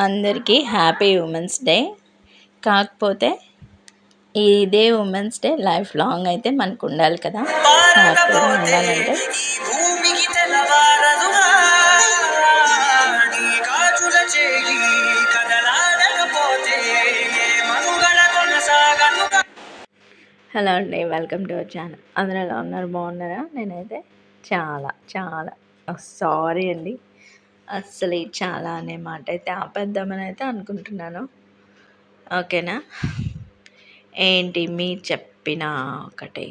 అందరికీ happy women's day. కాకపోతే ఇదే ఉమెన్స్ డే లైఫ్ లాంగ్ అయితే మనకు ఉండాలి కదా. హ్యాపీగా ఉండాలంటే హలో అండి, వెల్కమ్ టు అవర్ ఛానల్. అందరూ ఎలా ఉన్నారు? బాగున్నారా? నేనైతే చాలా చాలా సారీ అండి, అస్సలు ఈ చాలా అనే మాట అయితే ఆపేద్దామని అయితే అనుకుంటున్నాను. ఓకేనా? ఏంటి మీరు చెప్పిన ఒకటి,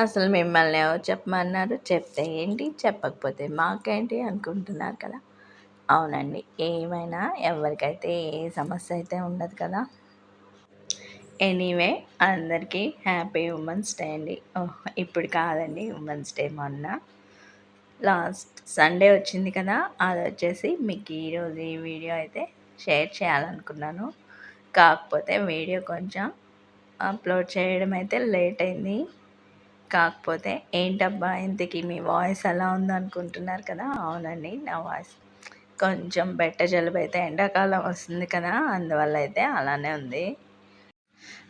అసలు మిమ్మల్ని ఎవరు చెప్పమన్నారు? చెప్తే ఏంటి, చెప్పకపోతే మాకేంటి అనుకుంటున్నారు కదా. అవునండి, ఏమైనా ఎవరికైతే ఏ సమస్య అయితే ఉండదు కదా. ఎనీవే, అందరికీ హ్యాపీ ఉమెన్స్ డే అండి. ఇప్పుడు కాదండి, ఉమెన్స్ డే మొన్న లాస్ట్ సండే వచ్చింది కదా. అది వచ్చేసి మీకు ఈరోజు ఈ వీడియో అయితే షేర్ చేయాలనుకున్నాను. కాకపోతే వీడియో కొంచెం అప్లోడ్ చేయడం అయితే లేట్ అయింది. కాకపోతే ఏంటబ్బా ఇంతకీ మీ వాయిస్ ఎలా ఉందనుకుంటున్నారు కదా. అవునండి, నా వాయిస్ కొంచెం బెట్ట జలుబు అయితే, ఎండాకాలం వస్తుంది కదా, అందువల్ల అయితే అలానే ఉంది.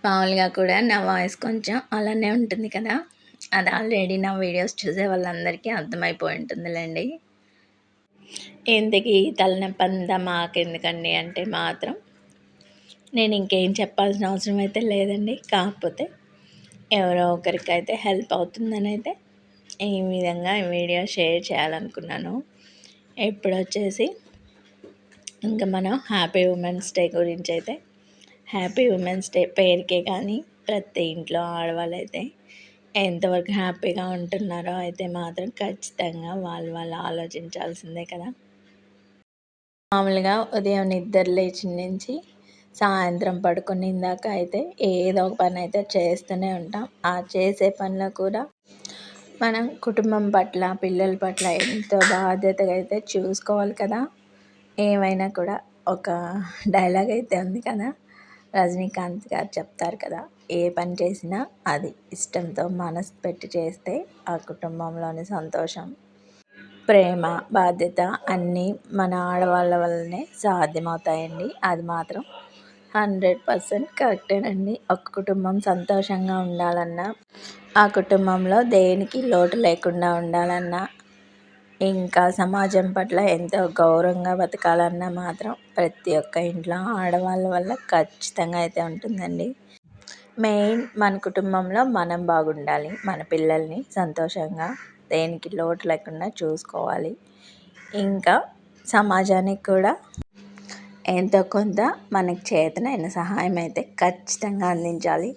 మామూలుగా కూడా నా వాయిస్ కొంచెం అలానే ఉంటుంది కదా. అది ఆల్రెడీ నా వీడియోస్ చూసే వాళ్ళందరికీ అర్థమైపోయి ఉంటుందిలేండి. ఇంతకీ తలనొప్పి అంతా మాకెందుకండి అంటే మాత్రం నేను ఇంకేం చెప్పాల్సిన అవసరం అయితే లేదండి. కాకపోతే ఎవరో ఒకరికైతే హెల్ప్ అవుతుందని అయితే ఈ విధంగా ఈ వీడియో షేర్ చేయాలనుకున్నాను. ఇప్పుడు వచ్చేసి ఇంకా మనం హ్యాపీ ఉమెన్స్ డే గురించి అయితే, హ్యాపీ ఉమెన్స్ డే పేరుకే కానీ ప్రతి ఇంట్లో ఆడవాళ్ళు అయితే ఎంతవరకు హ్యాపీగా ఉంటున్నారో అయితే మాత్రం ఖచ్చితంగా వాళ్ళు ఆలోచించాల్సిందే కదా. మామూలుగా ఉదయం నిద్ర లేచిన నుంచి సాయంత్రం పడుకునే దాకా అయితే ఏదో ఒక పని అయితే చేస్తూనే ఉంటాం. ఆ చేసే పనిలో కూడా మనం కుటుంబం పట్ల, పిల్లల పట్ల ఎంతో బాధ్యతగా అయితే చూసుకోవాలి కదా. ఏమైనా కూడా ఒక డైలాగ్ అయితే ఉంది కదా, రజనీకాంత్ గారు చెప్తారు కదా, ఏ పని చేసినా అది ఇష్టంతో మనసు పెట్టి చేస్తే ఆ కుటుంబంలోని సంతోషం, ప్రేమ, బాధ్యత అన్నీ మన ఆడవాళ్ళ వల్లనే సాధ్యమవుతాయండి. అది మాత్రం 100% కరెక్టేనండి. ఒక కుటుంబం సంతోషంగా ఉండాలన్నా, ఆ కుటుంబంలో దేనికి లోటు లేకుండా ఉండాలన్నా, ఇంకా సమాజం పట్ల ఎంతో గౌరవంగా బతకాలన్నా మాత్రం ప్రతి ఒక్క ఇంట్లో ఆడవాళ్ళ వల్ల ఖచ్చితంగా అయితే ఉంటుందండి. మెయిన్ మన కుటుంబంలో మనం బాగుండాలి, మన పిల్లల్ని సంతోషంగా దేనికి లోటు లేకుండా చూసుకోవాలి. ఇంకా సమాజానికి కూడా ఎంతో కొంత మనకి చేతనైన సహాయం అయితే ఖచ్చితంగా అందించాలి.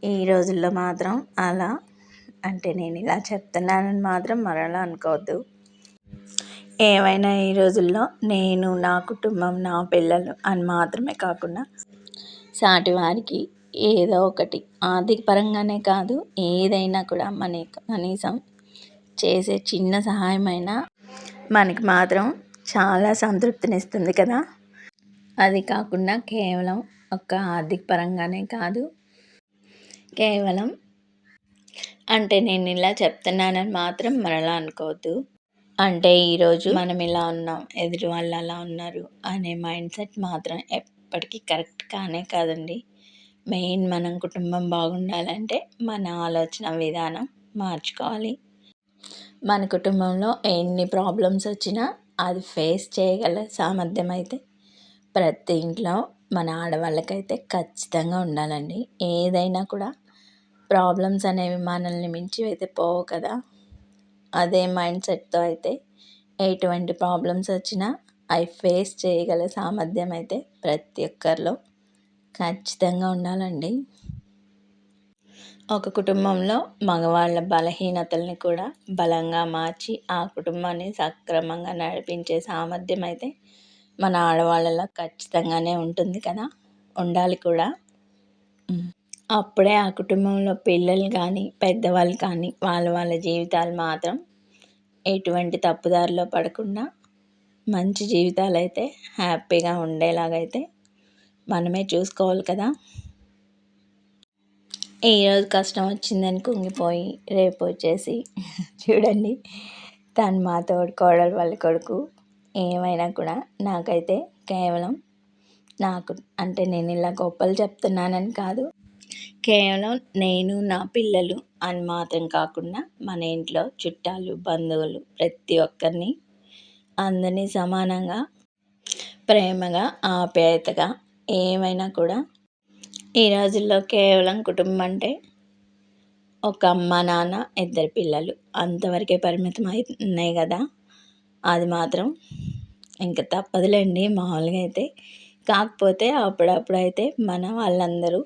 ఈ రోజుల్లో మాత్రం అలా అంటే నేను ఇలా చెప్తున్నానని మాత్రం మరలా అనుకోవద్దు. ఏమైనా ఈ రోజుల్లో నేను, నా కుటుంబం, నా పిల్లలు అని మాత్రమే కాకుండా సాటి వారికి ఏదో ఒకటి ఆర్థిక పరంగానే కాదు, ఏదైనా కూడా మనకి కనీసం చేసే చిన్న సహాయమైనా మనకి మాత్రం చాలా సంతృప్తినిస్తుంది కదా. అది కాకుండా కేవలం ఒక ఆర్థిక పరంగానే కాదు, కేవలం అంటే నేను ఇలా చెప్తున్నానని మాత్రం మరలా అనుకోవద్దు. అంటే ఈరోజు మనం ఇలా ఉన్నాం, ఎదుటి వాళ్ళు అలా ఉన్నారు అనే మైండ్ సెట్ మాత్రం ఎప్పటికీ కరెక్ట్ కానే కాదండి. మెయిన్ మనం కుటుంబం బాగుండాలంటే మన ఆలోచన విధానం మార్చుకోవాలి. మన కుటుంబంలో ఎన్ని ప్రాబ్లమ్స్ వచ్చినా అది ఫేస్ చేయగల సామర్థ్యం అయితే ప్రతి ఇంట్లో మన ఆడవాళ్ళకైతే ఖచ్చితంగా ఉండాలండి. ఏదైనా కూడా ప్రాబ్లమ్స్ అనేవి మనల్ని మించి అయితే పోవు కదా. అదే మైండ్ సెట్తో అయితే ఎటువంటి ప్రాబ్లమ్స్ వచ్చినా అవి ఫేస్ చేయగల సామర్థ్యం అయితే ప్రతి ఒక్కరిలో ఖచ్చితంగా ఉండాలండి. ఒక కుటుంబంలో మగవాళ్ళ బలహీనతల్ని కూడా బలంగా మార్చి ఆ కుటుంబాన్ని సక్రమంగా నడిపించే సామర్థ్యం అయితే మన ఆడవాళ్ళలో ఖచ్చితంగానే ఉంటుంది కదా, ఉండాలి కూడా. అప్పుడే ఆ కుటుంబంలో పిల్లలు కానీ, పెద్దవాళ్ళు కానీ వాళ్ళ జీవితాలు మాత్రం ఎటువంటి తప్పుదారిలో పడకుండా మంచి జీవితాలు అయితే హ్యాపీగా ఉండేలాగైతే మనమే చూసుకోవాలి కదా. ఈరోజు కష్టం వచ్చిందని కుంగిపోయి రేపు వచ్చేసి చూడండి, తను మా తోడు కోడలు వాళ్ళ కొడుకు ఏమైనా కూడా నాకైతే కేవలం నాకు అంటే నేను ఇలా గొప్పలు చెప్తున్నానని కాదు, కేవలం నేను నా పిల్లలు అని మాత్రం కాకుండా మన ఇంట్లో చుట్టాలు బంధువులు ప్రతి ఒక్కరిని అందరినీ సమానంగా ప్రేమగా ఆప్యాయతగా ఏమైనా కూడా ఈ రోజుల్లో కేవలం కుటుంబం అంటే ఒక అమ్మ నాన్న ఇద్దరు పిల్లలు అంతవరకే పరిమితం ఉన్నాయి కదా. అది మాత్రం ఇంకా తప్పదులేండి మామూలుగా అయితే. కాకపోతే అప్పుడప్పుడు అయితే మన వాళ్ళందరూ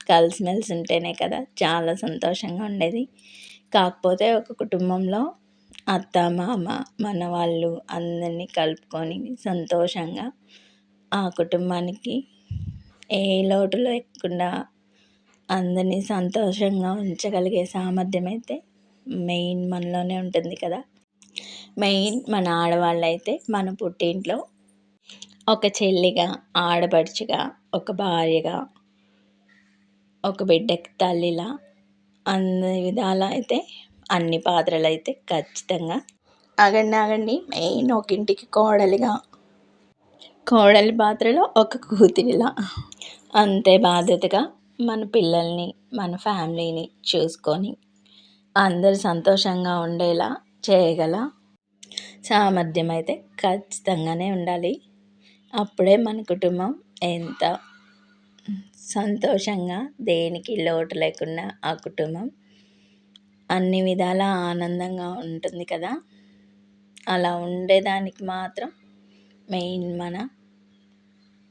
కలిసిమెలిసి ఉంటేనే కదా చాలా సంతోషంగా ఉండేది. కాకపోతే ఒక కుటుంబంలో అత్త మామ మన వాళ్ళు అందరినీ కలుపుకొని సంతోషంగా ఆ కుటుంబానికి ఏ లోటు లేకుండా అందరినీ సంతోషంగా ఉంచగలిగే సామర్థ్యం అయితే మెయిన్ మనలోనే ఉంటుంది కదా. మెయిన్ మన ఆడవాళ్ళైతే మన పుట్టింట్లో ఒక చెల్లిగా, ఆడపడుచుగా, ఒక భార్యగా, ఒక బిడ్డకి తల్లిలా అన్ని విధాలా అయితే అన్ని పాత్రలు అయితే ఖచ్చితంగా ఆగండి మెయిన్ ఒక ఇంటికి కోడలిగా, కోడలి పాత్రలో ఒక కూతురిలా అంతే బాధ్యతగా మన పిల్లల్ని మన ఫ్యామిలీని చూసుకొని అందరు సంతోషంగా ఉండేలా చేయగల సామర్థ్యం అయితే ఖచ్చితంగానే ఉండాలి. అప్పుడే మన కుటుంబం ఎంత సంతోషంగా దేనికి లోటు లేకుండా ఆ కుటుంబం అన్ని విధాలా ఆనందంగా ఉంటుంది కదా. అలా ఉండేదానికి మాత్రం మెయిన్ మన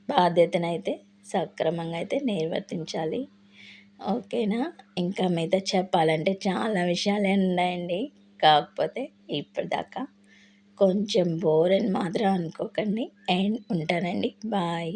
బాధ్యతనైతే సక్రమంగా అయితే నిర్వర్తించాలి. ఓకేనా. ఇంకా మీద చెప్పాలంటే చాలా విషయాలే ఉన్నాయండి. కాకపోతే ఇప్పటిదాకా కొంచెం బోర్ అని మాత్రం అనుకోకండి. అండ్ ఉంటానండి. బాయ్.